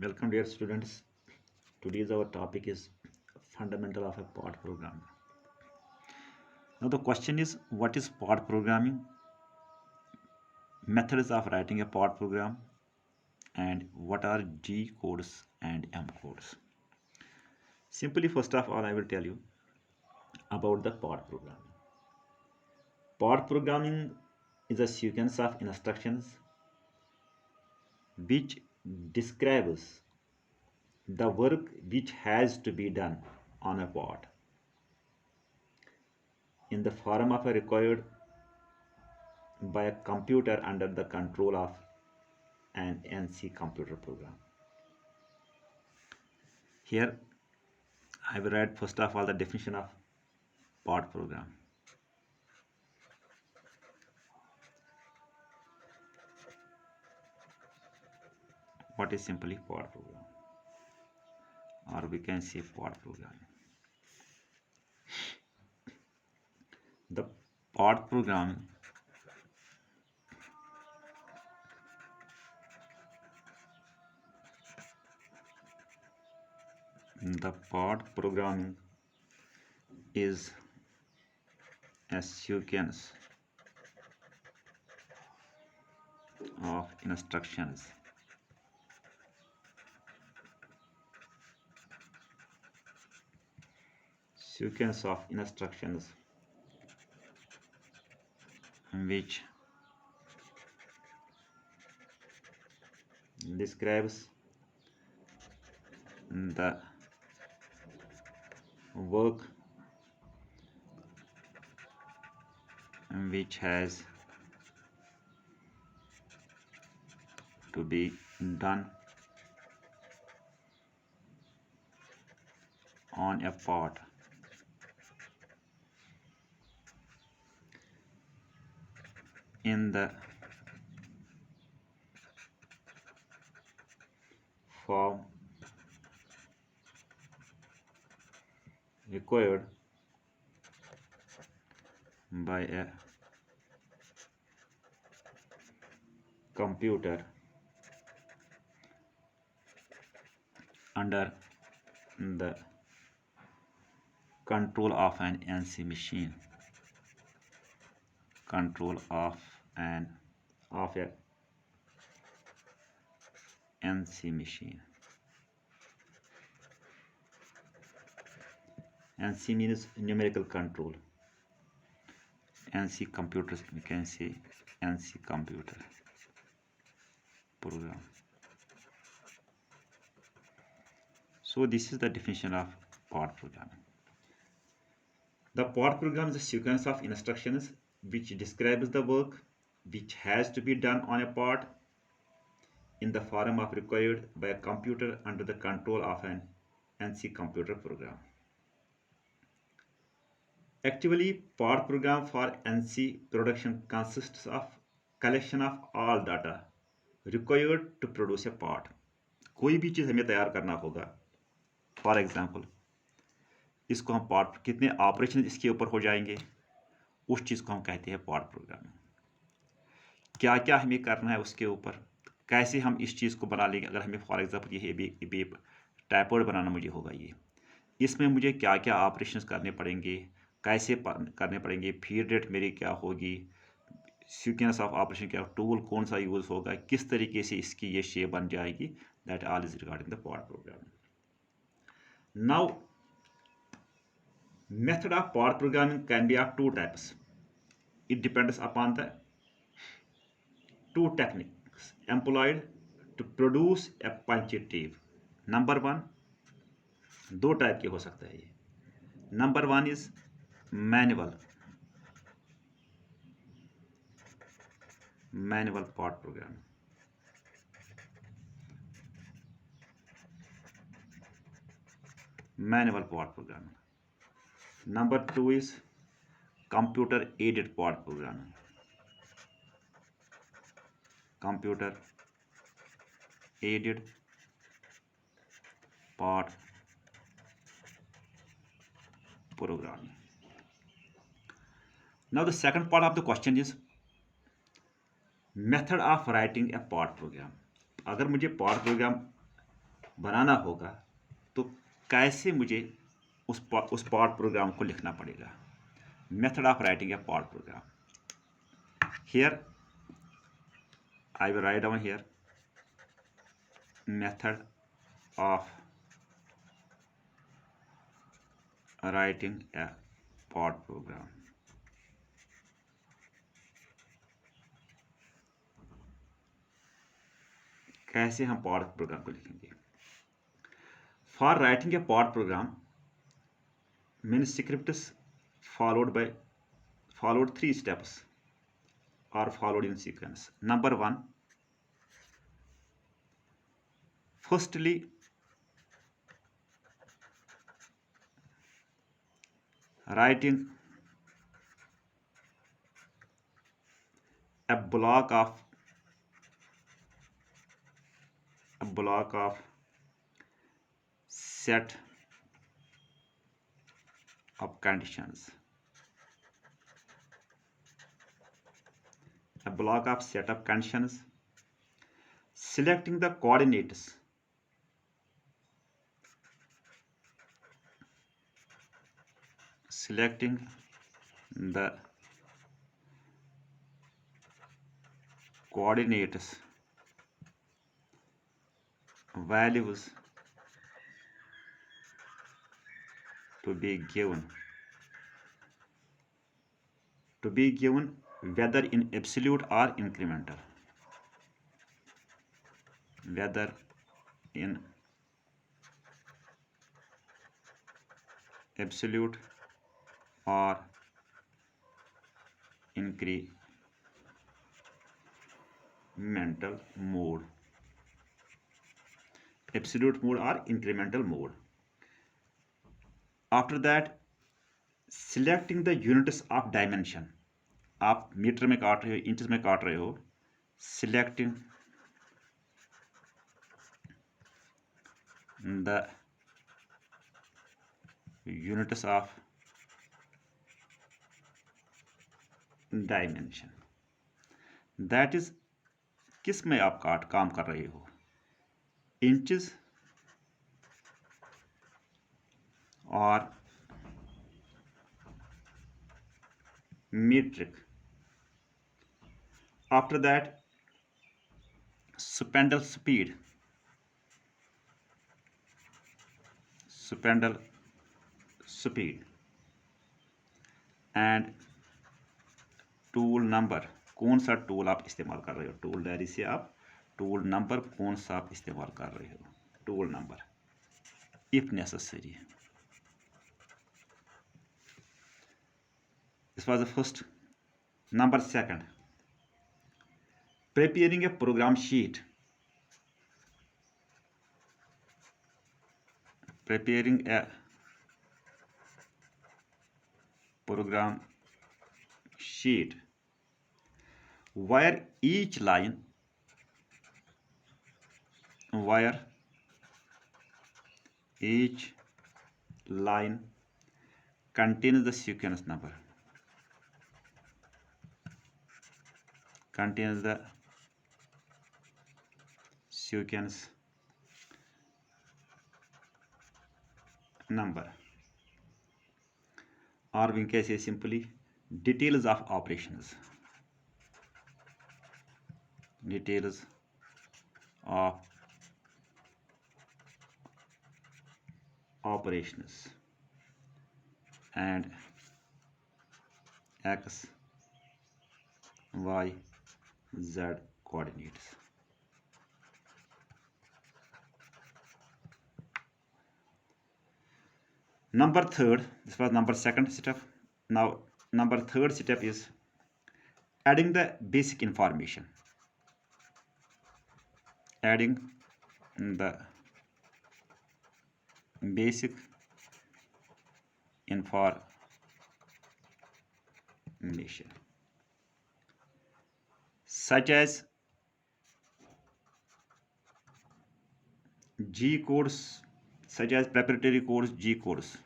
Welcome, dear students. Today's our topic is fundamental of a pod program. Now the question is, what is pod programming? Methods of writing a pod program, and what are G codes and M codes? Simply, first of all, I will tell you about the pod programming. Pod programming is a sequence of instructions which describes the work which has to be done on a pod in the form of a required by a computer under the control of an NC computer program. Here I will write first of all the definition of pod program. What is simply pod program, or we can say pod program. The pod program the pod programming is a sequence of instructions which describes the work which has to be done on a pod in the form required by a computer under the control of an NC machine. Control of a NC machine. NC means numerical control. NC computers, we can say NC computer program. So this is the definition of pod programming. The pod program is a sequence of instructions which describes the work which has to be done on a pod in the form of required by a computer under the control of an NC computer program. Actually, pod program for NC production consists of collection of all data required to produce a pod. कोई भी चीज़ हमें तैयार करना होगा. For example, इसको हम pod कितने operation इसके ऊपर हो जाएंगे, उस चीज़ को हम कहते हैं pod प्रोग्रामिंग. क्या क्या हमें करना है उसके ऊपर, कैसे हम इस चीज़ को बना लेंगे. अगर हमें फॉर एग्जाम्पल ये टाइपॉइड बनाना मुझे होगा, ये इसमें मुझे क्या क्या ऑपरेशंस करने पड़ेंगे, कैसे करने पड़ेंगे, फीड रेट मेरी क्या होगी, सीक्वेंस ऑफ ऑपरेशन क्या, टूल कौन सा यूज़ होगा, किस तरीके से इसकी ये शेप बन जाएगी. That all is regarding the pod programming. Now, method of pod programming can be of two types. It depends upon the two techniques employed to produce a punchy tape. Number one, दो type के हो सकता है ये. Number one is manual pod program. Manual pod programming. Number two is computer aided pod programming. Computer aided pod programming. Now the second part of the question is method of writing a pod program. अगर मुझे pod program बनाना होगा तो कैसे मुझे उस part programme को लिखना पड़ेगा. Method of writing a part programme. Here I will write down here method of writing a part program. कैसे हम पार्ट प्रोग्राम को लिखेंगे. For writing a part programme many scripts followed 3 steps are followed in sequence. Number 1, firstly writing a block of set of conditions. A block of set of conditions, selecting the coordinates values to be given whether in absolute or incremental, whether in absolute or incremental mode. Absolute mode or incremental mode. After that, selecting the units of dimension. आप metre में काट रहे हो, inches में काट रहे हो. Selecting the units of dimension. That is, किस में आप काम कर रहे हो, इंचेस और metric. After that, spindle speed and tool number. कौन सा टूल आप इस्तेमाल कर रहे हो, टूल डायरी से आप टूल नंबर कौन सा आप इस्तेमाल कर रहे हो, tool number if necessary. This was the first. Number 2, preparing a program sheet. Preparing a program sheet where each line contains the sequence number, or we can say simply details of operations, and x, y, z coordinates. Number 3, this was number 2nd step. Now number 3rd step is adding the basic information. Adding the basic information such as G codes, such as preparatory codes, G codes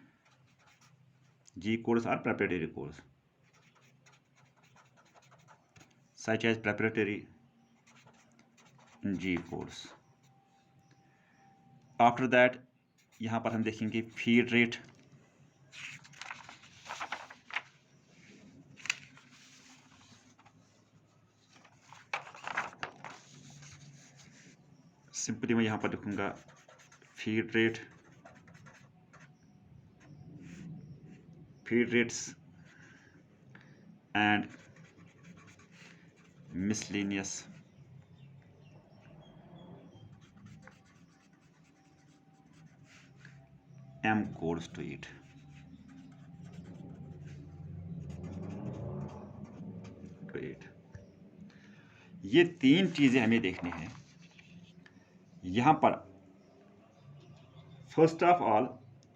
are preparatory codes, such as preparatory G codes. After that यहाँ पर हम देखेंगे feed rate, simply मैं यहाँ पर लिखूंगा feed rate, feed rates and miscellaneous M codes to it. ये तीन चीजें हमें देखनी है यहां पर। फर्स्ट ऑफ ऑल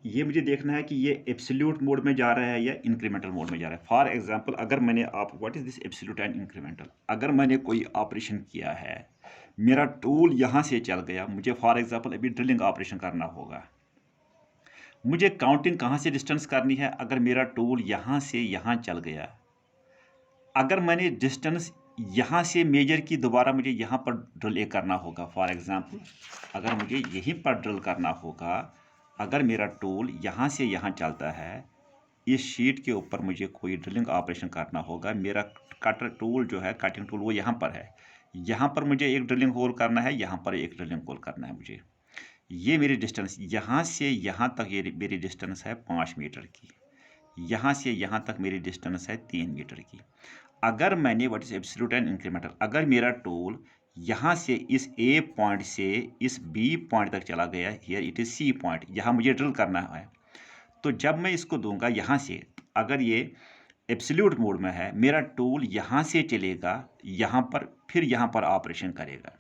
ये मुझे देखना है कि ये एब्सोल्यूट मोड में जा रहा है या इंक्रीमेंटल मोड में जा रहा है। फॉर एग्जांपल अगर मैंने what is this absolute and incremental, अगर मैंने कोई ऑपरेशन किया है, मेरा टूल यहां से चल गया, मुझे फॉर एग्जांपल अभी ड्रिलिंग ऑपरेशन करना होगा, मुझे काउंटिंग कहां से डिस्टेंस करनी है। अगर मेरा टूल यहां से यहां चल गया, अगर मैंने डिस्टेंस यहाँ से मेजर की, दोबारा मुझे यहाँ पर ड्रिल करना होगा। फॉर एग्जांपल अगर मुझे यहीं पर ड्रिल करना होगा, अगर मेरा टूल यहाँ से यहाँ चलता है, इस शीट के ऊपर मुझे कोई ड्रिलिंग ऑपरेशन करना होगा, मेरा कटर टूल जो है, कटिंग टूल, वो यहाँ पर है, यहाँ पर मुझे एक ड्रिलिंग होल करना है, यहाँ पर एक ड्रिलिंग होल करना है मुझे। ये मेरी डिस्टेंस यहाँ से यहाँ तक, ये मेरी डिस्टेंस है 5 मीटर की, यहाँ से यहाँ तक मेरी डिस्टेंस है 3 मीटर की। अगर मैंने what is absolute and incremental, अगर मेरा टूल यहाँ से इस ए पॉइंट से इस बी पॉइंट तक चला गया, here it is C point, यहाँ मुझे ड्रिल करना है, तो जब मैं इसको दूंगा यहाँ से, अगर ये एब्सोल्यूट मोड में है, मेरा टूल यहाँ से चलेगा यहाँ पर, फिर यहाँ पर ऑपरेशन करेगा,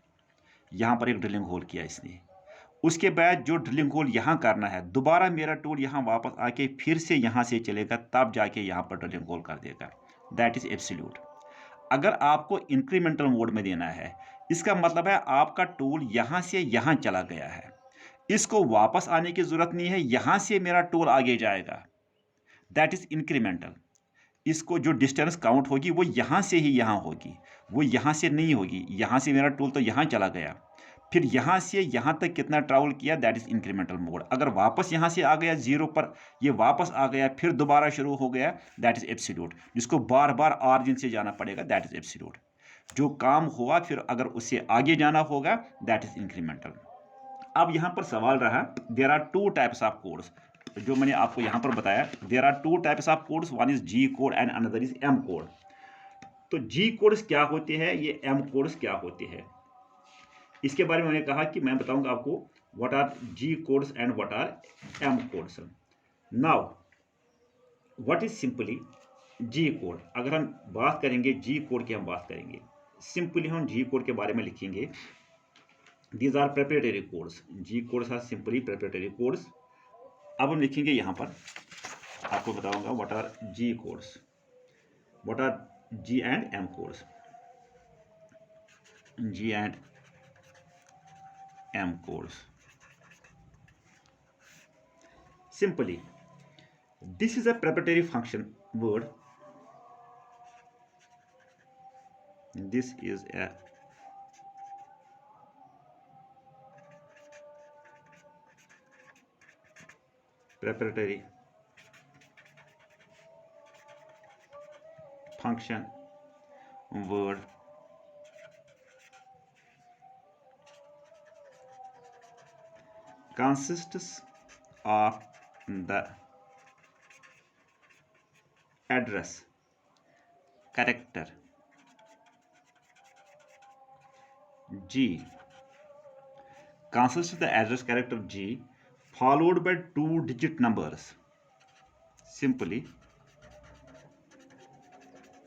यहाँ पर एक ड्रिलिंग होल किया इसने, उसके बाद जो ड्रिलिंग होल यहाँ करना है, दोबारा मेरा टूल यहाँ वापस आके फिर से यहाँ से चलेगा, तब जाके यहाँ पर ड्रिलिंग होल कर देगा। That is absolute. अगर आपको इंक्रीमेंटल मोड में देना है, इसका मतलब है आपका टूल यहाँ से यहाँ चला गया है, इसको वापस आने की जरूरत नहीं है, यहाँ से मेरा टूल आगे जाएगा, दैट इज इंक्रीमेंटल। इसको जो डिस्टेंस काउंट होगी वो यहाँ से ही यहाँ होगी, वो यहाँ से नहीं होगी। यहाँ से मेरा टूल तो यहाँ चला गया, फिर यहाँ से यहाँ तक कितना ट्रैवल किया, दैट इज इंक्रीमेंटल मोड। अगर वापस यहाँ से आ गया जीरो पर, ये वापस आ गया फिर दोबारा शुरू हो गया, दैट इज एब्सोल्यूट, जिसको बार बार ऑरिजिन से जाना पड़ेगा, दैट इज एब्सोल्यूट। जो काम हुआ फिर अगर उससे आगे जाना होगा, दैट इज इंक्रीमेंटल। अब यहाँ पर सवाल रहा, there are two types of codes, जो मैंने आपको यहाँ पर बताया, there are two types of codes, one is G code and another is M code. तो जी कोड्स क्या होते हैं, ये एम कोड्स क्या होते हैं, इसके बारे में मैंने कहा कि मैं बताऊंगा आपको what are G codes and what are M codes. Now what is simply G code. अगर हम बात करेंगे जी कोड की, हम बात करेंगे सिंपली, हम जी कोड के बारे में लिखेंगे, these are preparatory codes, G codes are simply preparatory codes. अब हम लिखेंगे यहाँ पर, आपको बताऊंगा what are G codes, what are G and M codes, G and M codes. Simply, this is a preparatory function word. This is a preparatory function word consists of the address character G, consists of the address character G followed by 2-digit numbers, simply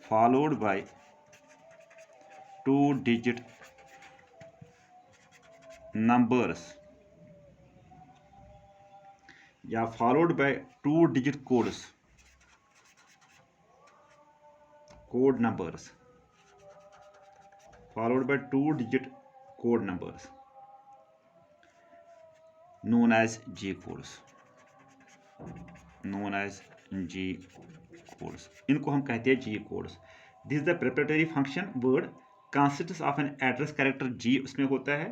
followed by 2-digit numbers, या followed by 2-digit codes, code numbers, followed by 2-digit code numbers known as G codes, known as G codes। इनको हम कहते हैं G codes। This is the preparatory function word consists of an address character G उसमें होता है,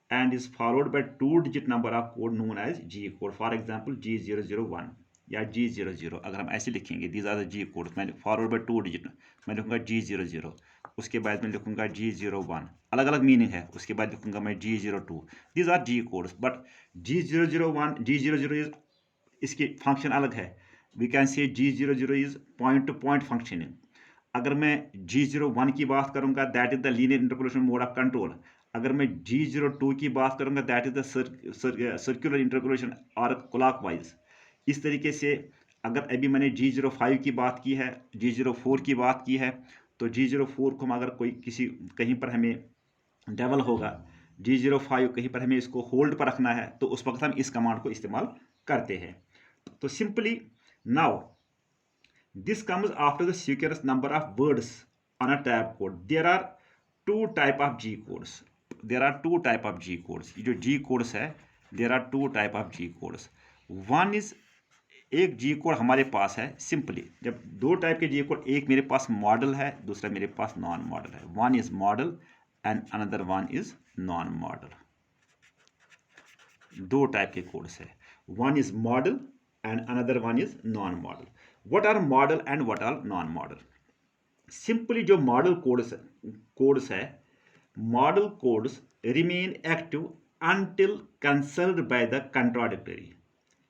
and is followed by 2-digit number of code known as G code. For example, G001 या G00 अगर हम ऐसे लिखेंगे, these are the G codes. मैं forward bye 2 digit मैं लिखूंगा G00, उसके बाद मैं लिखूंगा G01, अलग अलग मीनिंग है, उसके बाद लिखूंगा मैं G02. these are G codes, but G001 G00 is इसकी फंक्शन अलग है. We can say G00 is point to point functioning. अगर मैं G01 की बात करूंगा, that is the linear interpolation mode of control. अगर मैं G02 की बात करूंगा, that is the circular interpolation और क्लॉकवाइज. इस तरीके से अगर अभी मैंने G05 की बात की है, G04 की बात की है, तो G04 को हम अगर कोई किसी कहीं पर हमें डेवल होगा, G05 कहीं पर हमें इसको होल्ड पर रखना है, तो उस वक्त हम इस कमांड को इस्तेमाल करते हैं. तो simply now this comes after the sequence number of words on a tab code. There are two type of G codes. ये जो G codes है, there are two type of G codes. One is, एक G code हमारे पास है simply, जब दो type के G code, एक मेरे पास मॉडल है, दूसरा मेरे पास नॉन मॉडल है. One is model and another one is non model. दो टाइप के कोड्स है, one is model and another one is non-model. What are model and what are non-model? Simply जो model codes है, model codes remain active until cancelled by the contradictory.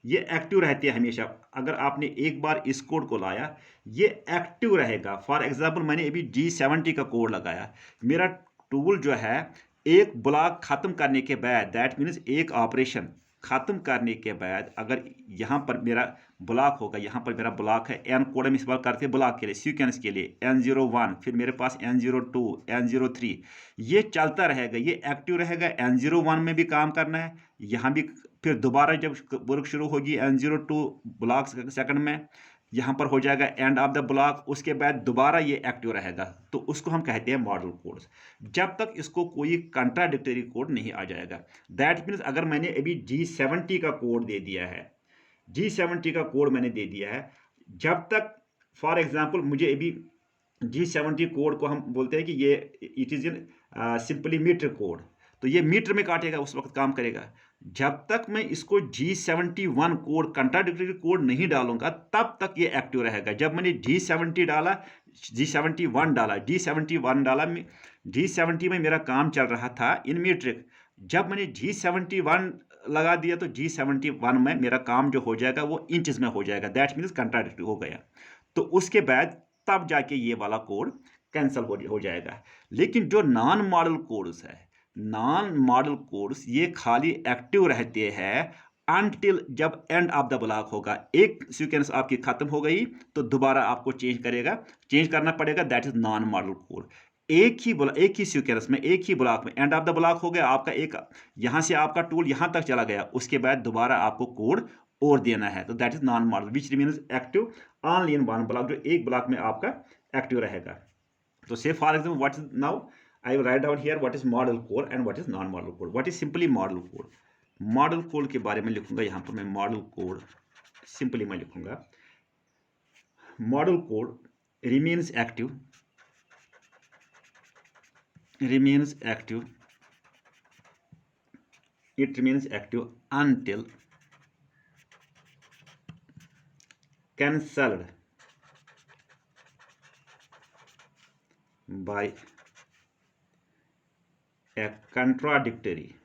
ये active रहती है हमेशा. अगर आपने एक बार इस कोड को लाया, ये एक्टिव रहेगा. फॉर एग्जाम्पल, मैंने अभी G70 का कोड लगाया, मेरा टूल जो है एक ब्लॉक खत्म करने के बाद, दैट मीन्स एक ऑपरेशन खत्म करने के बाद, अगर यहाँ पर मेरा ब्लॉक होगा, यहाँ पर मेरा ब्लॉक है, एन कोड हम इस्तेमाल करते हैं ब्लॉक के लिए, सीक्वेंस के लिए, N01, फिर मेरे पास N02, N03, ये चलता रहेगा, ये एक्टिव रहेगा. N01 में भी काम करना है, यहाँ भी, फिर दोबारा जब वर्क शुरू होगी N02 ब्लॉक सेकंड में, यहाँ पर हो जाएगा एंड ऑफ द ब्लॉक, उसके बाद दोबारा ये एक्टिव रहेगा. तो उसको हम कहते हैं मॉडल कोड्स, जब तक इसको कोई कंट्राडिक्टरी कोड नहीं आ जाएगा. दैट मीन्स अगर मैंने अभी G70 का कोड दे दिया है, G70 का कोड मैंने दे दिया है, जब तक फॉर एग्जाम्पल मुझे अभी G70 कोड को हम बोलते हैं कि ये it is in simply meter code, तो ये मीटर में काटेगा, उस वक्त काम करेगा. जब तक मैं इसको G71 कोड कंट्राडिक्टरी कोड नहीं डालूंगा, तब तक ये एक्टिव रहेगा. जब मैंने G71 डाला, G70 में मेरा काम चल रहा था इन मीट्रिक. जब मैंने G71 लगा दिया, तो G71 में मेरा काम जो हो जाएगा वो इंचेस में हो जाएगा. दैट मीन्स कंट्राडिक्टरी हो गया. तो उसके बाद तब जाके ये वाला कोड कैंसिल हो जाएगा. लेकिन जो नॉन मॉडल कोड्स है, नॉन मॉडल कोड्स ये खाली एक्टिव रहते हैं अनटिल जब एंड ऑफ द ब्लॉक होगा. एक सीक्वेंस आपकी खत्म हो गई, तो दोबारा आपको चेंज करना पड़ेगा. That is non modal code. एक ही सीक्वेंस में, एक ही ब्लॉक में एंड ऑफ द ब्लॉक हो गया आपका, एक यहां से आपका टूल यहां तक चला गया, उसके बाद दोबारा आपको कोड और देना है. तो that is non model which remains active only in one block, जो एक ब्लॉक में आपका एक्टिव रहेगा. तो से for example, what is now I will write down here what is model code and what is non-model code. What is simply model code? Model code के बारे में लिखूंगा यहाँ पर मैं. model code simply मैं लिखूंगा model code remains active it remains active until cancelled by a contradictory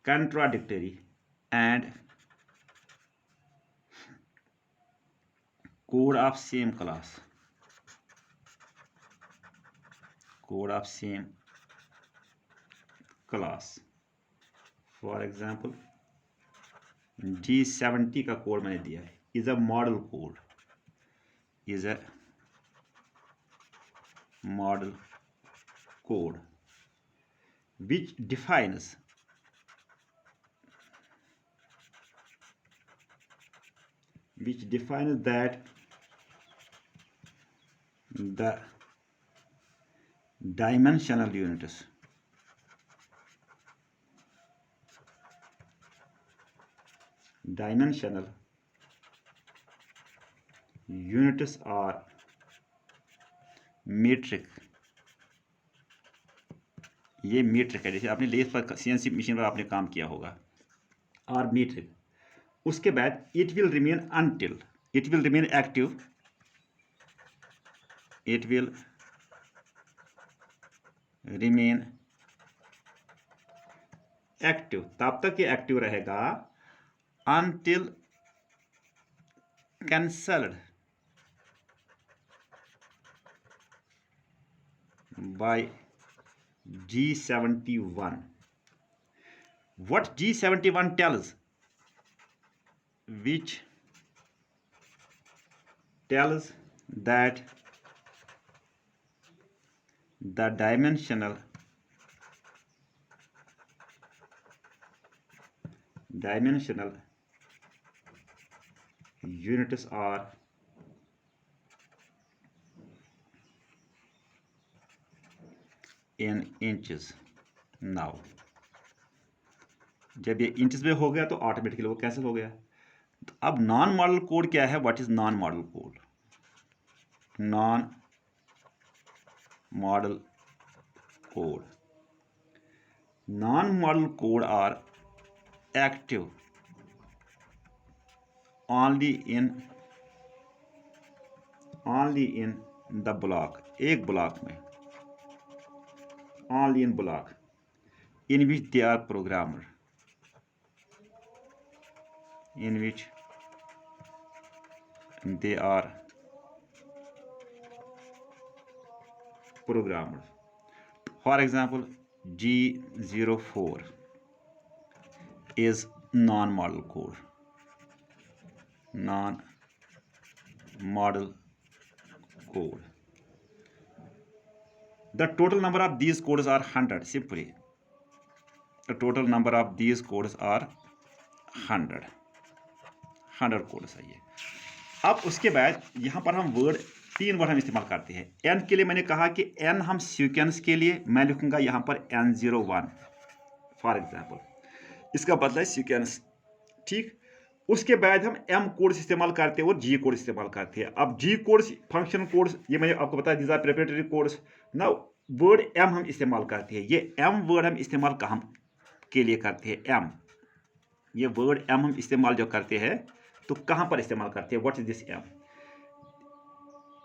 contradictory and code of same class. For example, G70 का कोड मैंने दिया है, is a model code, which defines that the dimensional units are metric, ये metric है, जैसे आपने lathe पर CNC machine पर आपने काम किया होगा, और मीट्रिक। उसके बाद it will remain until, it will remain active, it will remain active, तब तक ये एक्टिव रहेगा until cancelled by G71. What G71 tells? Which tells that the dimensional units are in inches. Now जब ये inches में हो गया तो ऑटोमेटिकली वो कैंसिल हो गया। तो अब नॉन मॉडल कोड क्या है? What is non modal code? Non modal code, non modal code are active only in the block, एक ब्लॉक में, only in block in which they are programmed, in which they are programmed. For example, G04 is non-model code, non-model code. The total number of these codes are 100. Simply, the total number of these codes are 100 codes है ये। अब उसके बाद यहाँ पर हम word, 3 word हम इस्तेमाल करते हैं। n के लिए मैंने कहा कि n हम सीक्वेंस के लिए मैं लिखूंगा यहाँ पर N01 फॉर एग्जाम्पल, इसका बदला है सीक्वेंस, ठीक। उसके बाद हम m कोड्स इस्तेमाल करते हैं और g कोड इस्तेमाल करते हैं। अब g कोड्स, फंक्शन कोड्स, ये मैंने आपको बताया, these are preparatory codes. Now word m हम इस्तेमाल करते हैं। ये m वर्ड हम इस्तेमाल कहाँ के लिए करते हैं? m, ये वर्ड m हम इस्तेमाल जो करते हैं तो कहां पर इस्तेमाल करते हैं? What is this m?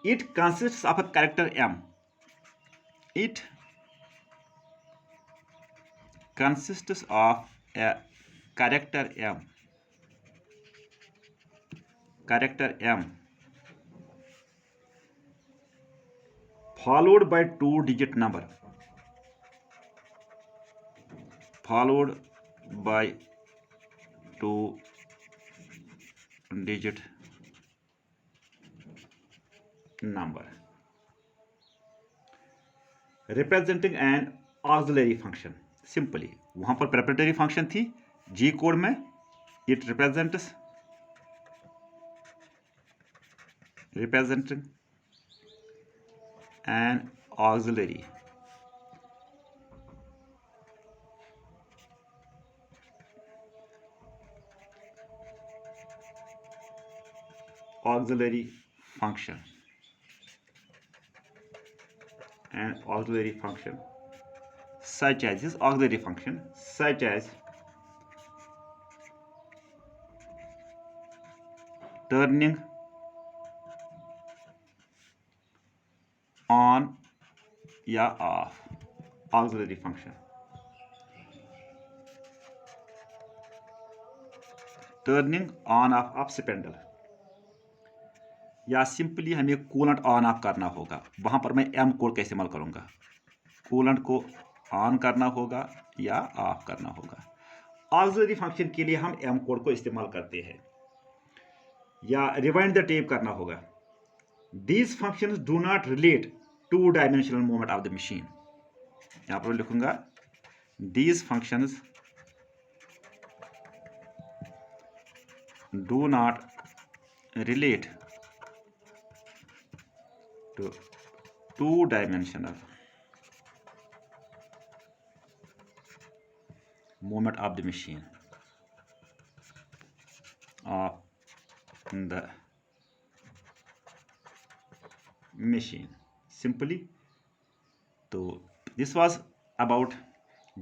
It consists of a character m, it consists of a character m followed by 2-digit number, followed by 2-digit number representing an auxiliary function. Simply, वहां पर preparatory function थी, G code में it representing an auxiliary function, an auxiliary function such as this auxiliary function such as turning on या off, auxiliary function turning on off spindle, या simply हमें coolant on off करना होगा, वहां पर मैं m कोड का इस्तेमाल करूंगा। कूलेंट को ऑन करना होगा या ऑफ करना होगा। ऑक्सिलरी फंक्शन के लिए हम m कोड को इस्तेमाल करते हैं, या रिवाइंड द टेप करना होगा। These functions do not relate two dimensional movement of the machine, यहां पर लिखूंगा these functions do not relate to two-dimensional movement of the machine simply. तो this was about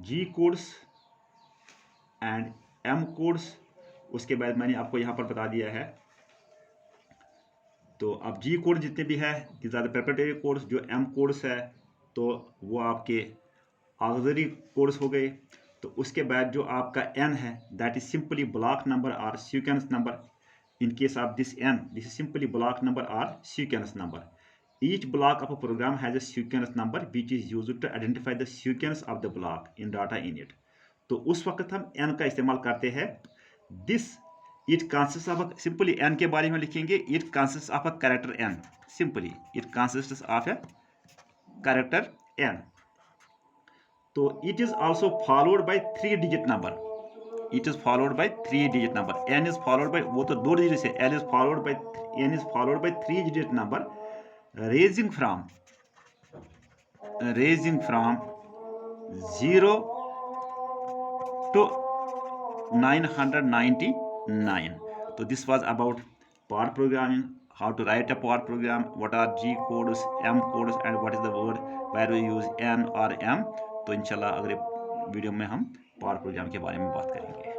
G codes and M codes. उसके बाद मैंने आपको यहाँ पर बता दिया है। तो अब G कोड जितने भी है these are the preparatory codes. जो M कोड्स है तो वो आपके ऑक्सिलरी कोड्स हो गए। तो उसके बाद जो आपका N है that is simply block number और sequence number. In case of this N, this is simply block number or sequence number. Each block of a program has a sequence number which is used to identify the sequence of the block in data init. तो उस वक्त हम N का इस्तेमाल करते हैं। This it consists of a simply N के बारे में लिखेंगे it consists of a character N. Simply it consists of a character N. तो it is also followed by 3-digit number. It is followed by 3-digit number. N is followed by वो तो 2 digit से N is followed by 3-digit number ranging from 0 to 999. So this was about part programming, how to write a part program, what are G codes, M codes and what is the word where we use N or M. तो इंशाल्लाह अगले video में हम part programme के बारे में बात करेंगे।